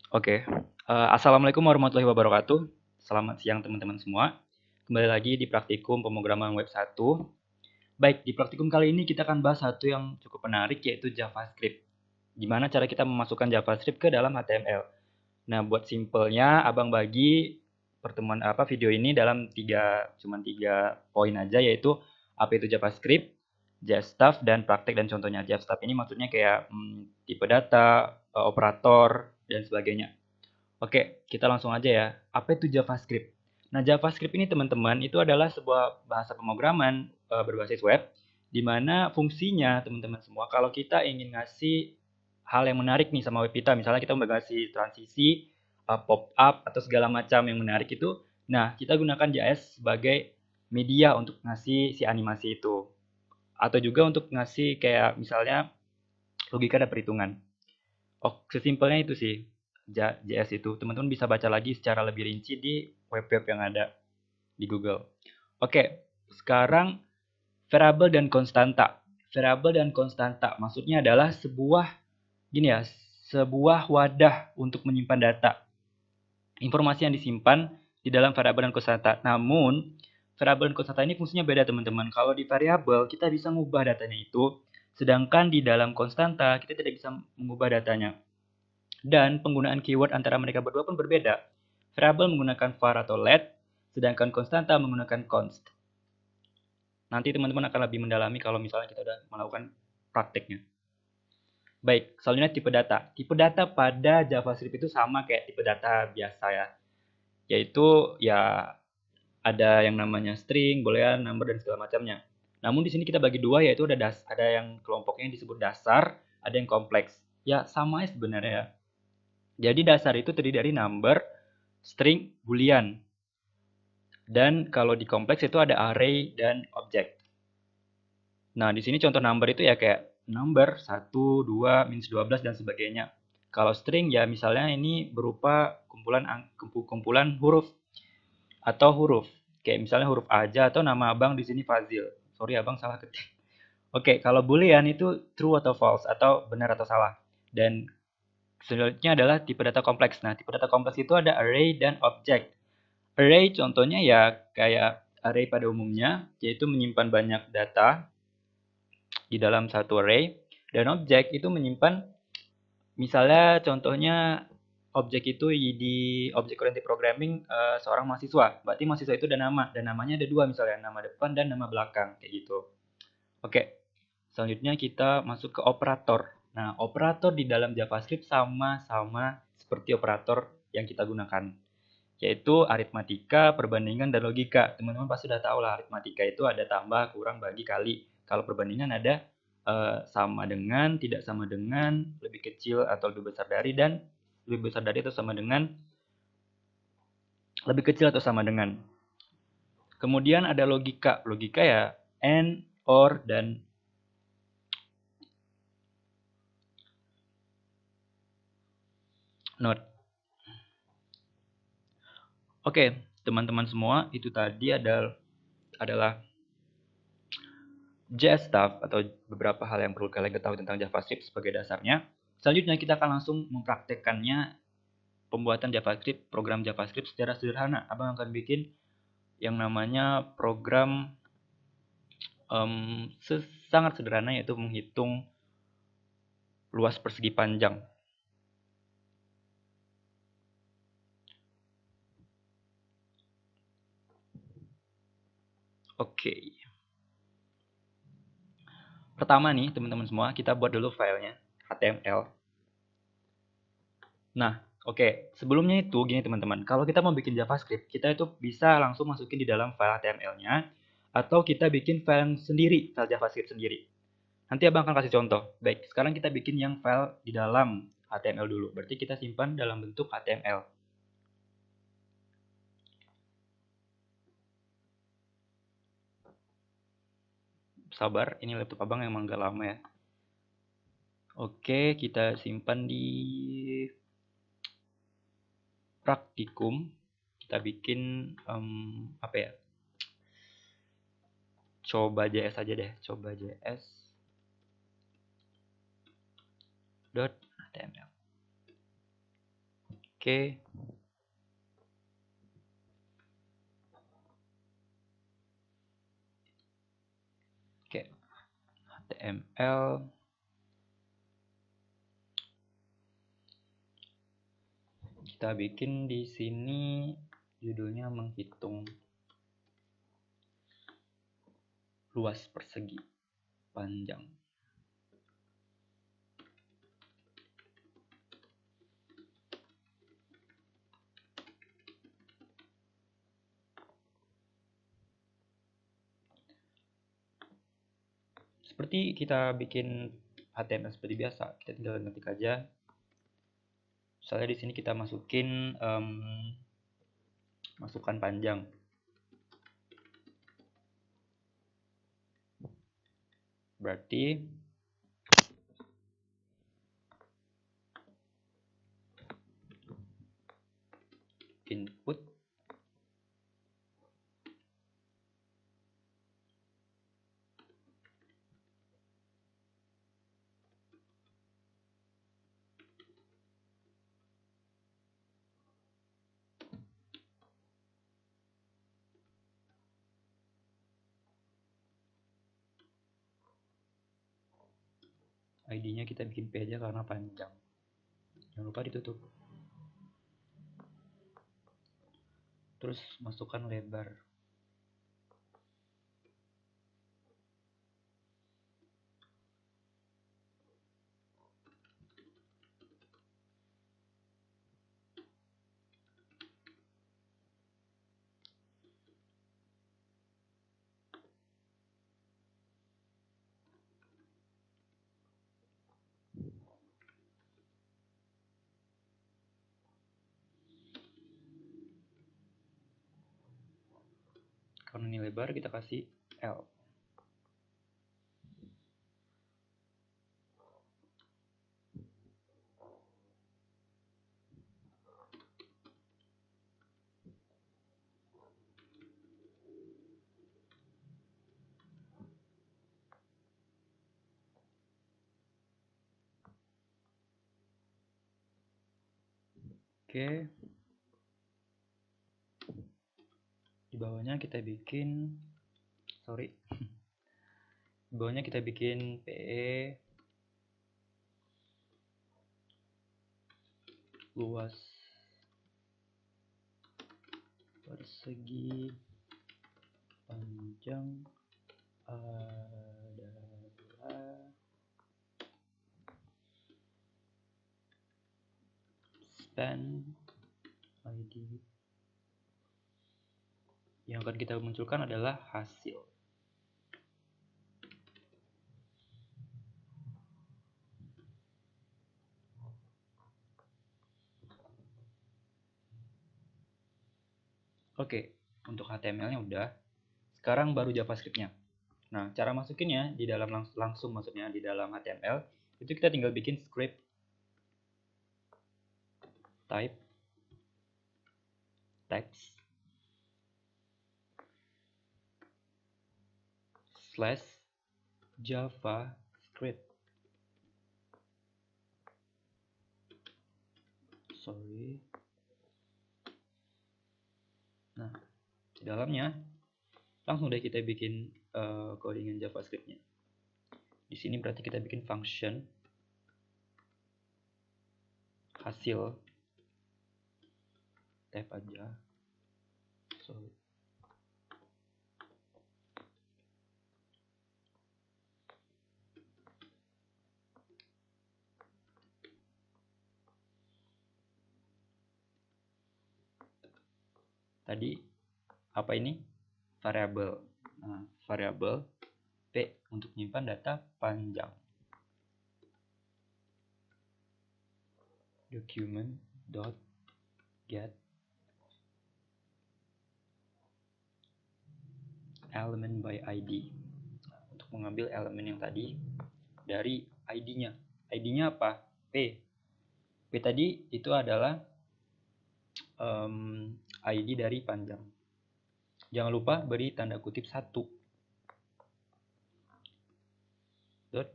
Oke, assalamualaikum warahmatullahi wabarakatuh. Selamat siang teman-teman semua. Kembali lagi di praktikum pemrograman web 1. Baik, di praktikum kali ini kita akan bahas satu yang cukup menarik yaitu JavaScript. Gimana cara kita memasukkan JavaScript ke dalam HTML. Nah, buat simpelnya Abang bagi pertemuan video ini dalam cuman tiga poin aja, yaitu apa itu JavaScript, JStuff, dan praktek dan contohnya. JStuff ini maksudnya kayak tipe data, operator, dan sebagainya. Oke, kita langsung aja ya. Apa itu JavaScript? Nah, JavaScript ini teman-teman itu adalah sebuah bahasa pemrograman berbasis web di mana fungsinya teman-teman semua kalau kita ingin ngasih hal yang menarik nih sama web kita, misalnya kita mau ngasih transisi, pop up atau segala macam yang menarik itu, nah kita gunakan JS sebagai media untuk ngasih si animasi itu. Atau juga untuk ngasih kayak misalnya logika dan perhitungan. Oh, sesimpelnya itu sih. JS itu. Teman-teman bisa baca lagi secara lebih rinci di web-web yang ada di Google. Oke, sekarang variabel dan konstanta. Variabel dan konstanta maksudnya adalah sebuah wadah untuk menyimpan data. Informasi yang disimpan di dalam variabel dan konstanta. Namun, variabel dan konstanta ini fungsinya beda, teman-teman. Kalau di variabel, kita bisa mengubah datanya itu, sedangkan di dalam konstanta, kita tidak bisa mengubah datanya. Dan penggunaan keyword antara mereka berdua pun berbeda. Variabel menggunakan var atau let, sedangkan konstanta menggunakan const. Nanti teman-teman akan lebih mendalami kalau misalnya kita sudah melakukan prakteknya. Baik, selanjutnya tipe data. Tipe data pada JavaScript itu sama kayak tipe data biasa ya. Yaitu ya ada yang namanya string, boolean, number, dan segala macamnya. Namun di sini kita bagi dua, yaitu ada yang kelompoknya yang disebut dasar, ada yang kompleks. Ya sama sebenarnya ya. Jadi dasar itu terdiri dari number, string, boolean. Dan kalau di kompleks itu ada array dan object. Nah, di sini contoh number itu ya kayak number 1, 2, minus 12, dan sebagainya. Kalau string ya misalnya ini berupa kumpulan huruf atau huruf. Kayak misalnya huruf A aja atau nama abang di sini Fazil. Sorry abang salah ketik. Oke, kalau boolean itu true atau false atau benar atau salah. Dan selanjutnya adalah tipe data kompleks. Nah, tipe data kompleks itu ada array dan object. Array contohnya ya kayak array pada umumnya, yaitu menyimpan banyak data di dalam satu array. Dan objek itu menyimpan, misalnya contohnya objek itu di object oriented programming seorang mahasiswa. Berarti mahasiswa itu ada nama, dan namanya ada dua misalnya, nama depan dan nama belakang, kayak gitu. Oke, selanjutnya kita masuk ke operator. Nah, operator di dalam JavaScript sama-sama seperti operator yang kita gunakan, yaitu aritmatika, perbandingan, dan logika. Teman-teman pasti sudah tahu lah, aritmatika itu ada tambah, kurang, bagi, kali. Kalau perbandingan ada sama dengan, tidak sama dengan, lebih kecil atau lebih besar dari, dan lebih besar dari atau sama dengan, lebih kecil atau sama dengan. Kemudian ada logika. Logika ya and, or, dan not. Oke, teman-teman semua, itu tadi adalah JStuff atau beberapa hal yang perlu kalian ketahui tentang JavaScript sebagai dasarnya. Selanjutnya kita akan langsung mempraktekkannya, pembuatan JavaScript, program JavaScript secara sederhana. Abang akan bikin yang namanya program sangat sederhana, yaitu menghitung luas persegi panjang. Oke. Pertama nih teman-teman semua, kita buat dulu filenya HTML. Nah, oke. Sebelumnya itu gini teman-teman, kalau kita mau bikin JavaScript, kita itu bisa langsung masukin di dalam file HTML-nya, atau kita bikin file sendiri, file JavaScript sendiri. Nanti abang akan kasih contoh. Baik, sekarang kita bikin yang file di dalam HTML dulu. Berarti kita simpan dalam bentuk HTML. Sabar, ini laptop abang emang gak lama ya. Oke, kita simpan di praktikum. Kita bikin apa ya? Coba JS aja deh, coba JS.html. Oke. Oke, HTML. Kita bikin di sini judulnya menghitung luas persegi panjang. Seperti kita bikin HTML seperti biasa, kita tinggal ngetik aja. Misalnya di sini kita masukin masukan panjang. Berarti input ID-nya kita bikin P aja karena panjang. Jangan lupa ditutup. Terus masukkan lebar. Karena ini lebar, kita kasih L. Oke. Di bawahnya kita bikin di bawahnya kita bikin PE luas persegi panjang adalah span ID. Yang akan kita munculkan adalah hasil. Oke, untuk HTML-nya udah. Sekarang baru JavaScript-nya. Nah, cara masukinnya di dalam langsung maksudnya di dalam HTML itu kita tinggal bikin script type text / JavaScript. Nah, di dalamnya langsung deh kita bikin codingan JavaScript-nya. Di sini berarti kita bikin function hasil type aja. Tadi apa ini? Variabel. Nah, variabel P untuk menyimpan data panjang. Document.get element by ID. Nah, untuk mengambil elemen yang tadi dari ID-nya. ID-nya apa? P. P tadi itu adalah ID dari panjang. Jangan lupa beri tanda kutip 1. Dot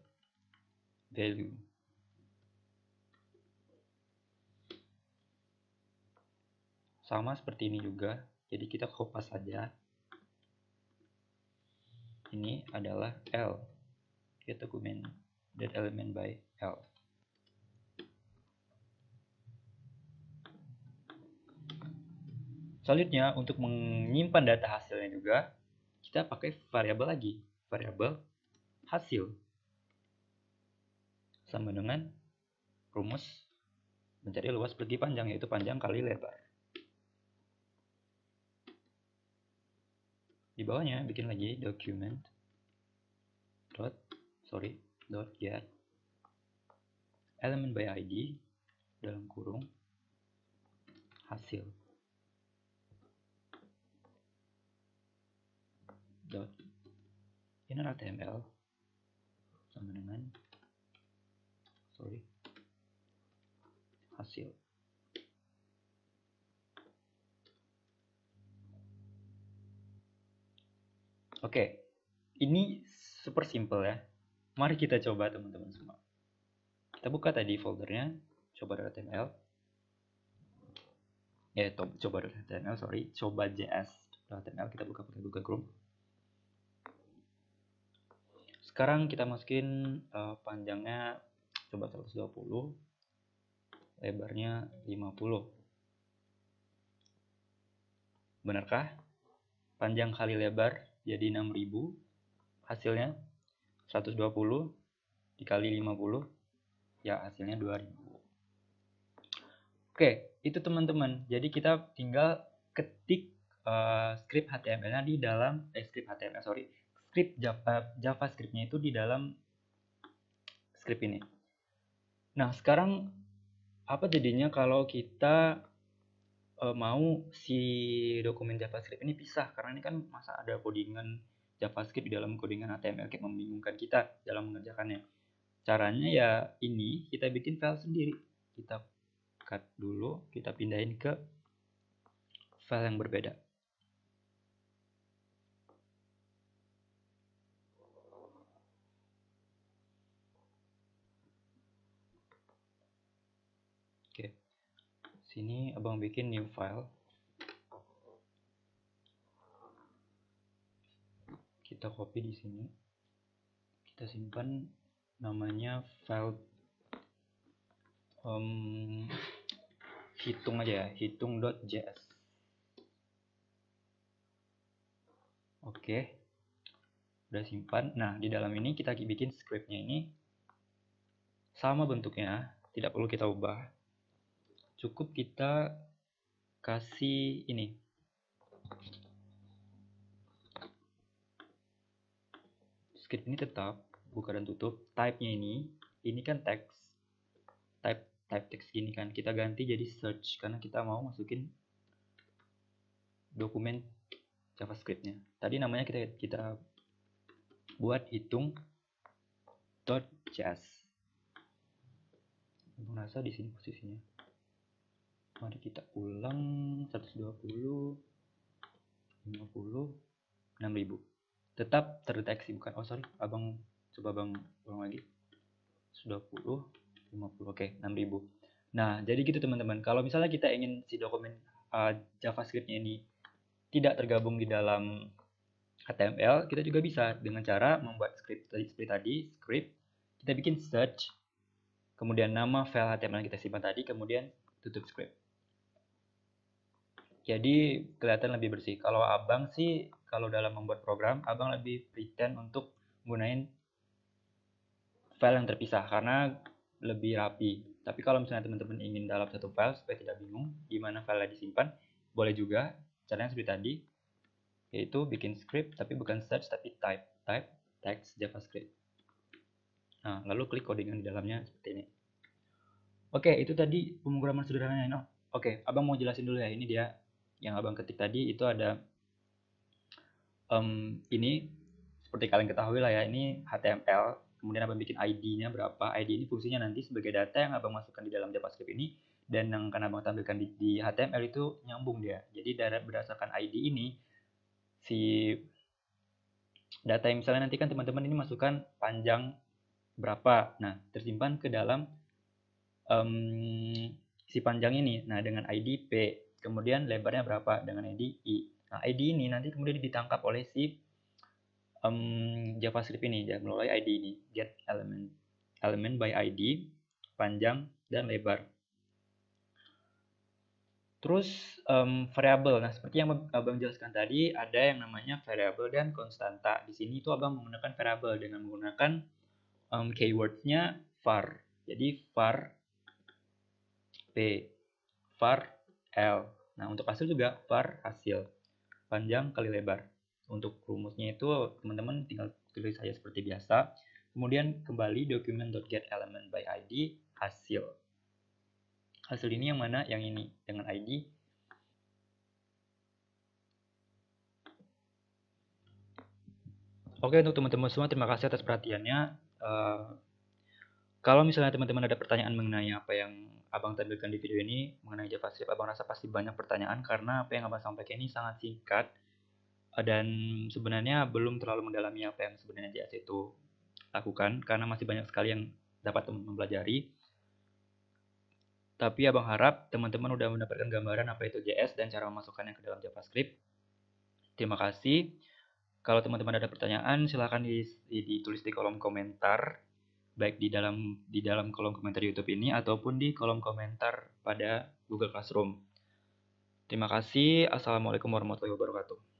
value. sama seperti ini juga. Jadi kita kopas saja. Ini adalah L. Get document that element by L. Selanjutnya, untuk menyimpan data hasilnya juga, kita pakai variabel lagi. Variabel hasil. Sama dengan rumus mencari luas persegi panjang, yaitu panjang kali lebar. Di bawahnya, bikin lagi document get element by ID dalam kurung hasil. Inner HTML sama dengan hasil. Oke, ini super simple ya. Mari kita coba teman-teman semua. Kita buka tadi foldernya coba.html. Coba.js.html, kita buka pakai Google Chrome. Sekarang kita masukin panjangnya coba 120, lebarnya 50. Benarkah? Panjang kali lebar jadi 6000, hasilnya 120 dikali 50, ya hasilnya 2000. Oke, itu teman-teman. Jadi kita tinggal ketik script HTML-nya di dalam script JavaScript-nya itu di dalam script ini. Nah, sekarang apa jadinya kalau kita mau si dokumen JavaScript ini pisah? Karena ini kan masa ada codingan JavaScript di dalam codingan HTML, kayak membingungkan kita dalam mengerjakannya. Caranya ya ini, kita bikin file sendiri. Kita cut dulu, kita pindahin ke file yang berbeda. Oke, sini abang bikin new file. Kita copy di sini, kita simpan, namanya file hitung aja ya, hitung.js. Oke, udah simpan. Nah, di dalam ini kita bikin scriptnya ini sama bentuknya, tidak perlu kita ubah. Cukup kita kasih ini. Script ini tetap buka dan tutup. Type-nya ini kan teks. Type teks gini kan. Kita ganti jadi search karena kita mau masukin dokumen JavaScript-nya. Tadi namanya kita buat hitung.js. Merasa di sini posisinya. Mari kita ulang 120, 50, 6000. Tetap terdeteksi bukan. Abang ulang lagi. 120, 50. Oke, 6000. Nah, jadi gitu teman-teman. Kalau misalnya kita ingin si dokumen JavaScript-nya ini tidak tergabung di dalam HTML, kita juga bisa dengan cara membuat script tadi, kita bikin search, kemudian nama file HTML yang kita simpan tadi, kemudian tutup script. Jadi kelihatan lebih bersih. Kalau abang sih, kalau dalam membuat program, abang lebih pretend untuk menggunakan file yang terpisah karena lebih rapi. Tapi kalau misalnya teman-teman ingin dalam satu file supaya tidak bingung di mana file disimpan, boleh juga caranya seperti tadi, yaitu bikin script tapi bukan search tapi type text JavaScript. Nah, lalu klik codingan di dalamnya seperti ini. Oke, itu tadi pemrograman sederhananya. Oke, abang mau jelasin dulu ya. Ini dia yang abang ketik tadi, itu ada ini seperti kalian ketahui lah ya, ini HTML. Kemudian abang bikin ID-nya berapa. ID ini fungsinya nanti sebagai data yang abang masukkan di dalam JavaScript ini, dan yang akan abang tampilkan di HTML itu nyambung dia. Jadi berdasarkan ID ini, si data yang misalnya nanti kan teman-teman ini masukkan panjang berapa, nah tersimpan ke dalam si panjang ini. Nah, dengan ID P Kemudian lebarnya berapa dengan ID I. Nah, ID ini nanti kemudian ditangkap oleh si JavaScript ini, melalui ID ini, get element by ID, panjang dan lebar. Terus variabel. Nah, seperti yang Abang jelaskan tadi, ada yang namanya variabel dan konstanta. Di sini itu Abang menggunakan variabel dengan menggunakan keywordnya var. Jadi var p, var l. Nah, untuk hasil juga var hasil, panjang kali lebar. Untuk rumusnya itu teman-teman tinggal tulis saja seperti biasa. Kemudian kembali document.getElementById hasil. Hasil ini yang mana? Yang ini dengan ID. Oke, untuk teman-teman semua, terima kasih atas perhatiannya. Kalau misalnya teman-teman ada pertanyaan mengenai apa yang Abang tampilkan di video ini, mengenai JavaScript, Abang rasa pasti banyak pertanyaan karena apa yang Abang sampaikan ini sangat singkat dan sebenarnya belum terlalu mendalami apa yang sebenarnya JS itu lakukan karena masih banyak sekali yang dapat teman-teman pelajari. Tapi Abang harap teman-teman udah mendapatkan gambaran apa itu JS dan cara memasukkannya ke dalam JavaScript. Terima kasih. Kalau teman-teman ada pertanyaan, silahkan ditulis di kolom komentar, baik di dalam kolom komentar YouTube ini ataupun di kolom komentar pada Google Classroom. Terima kasih. Assalamualaikum warahmatullahi wabarakatuh.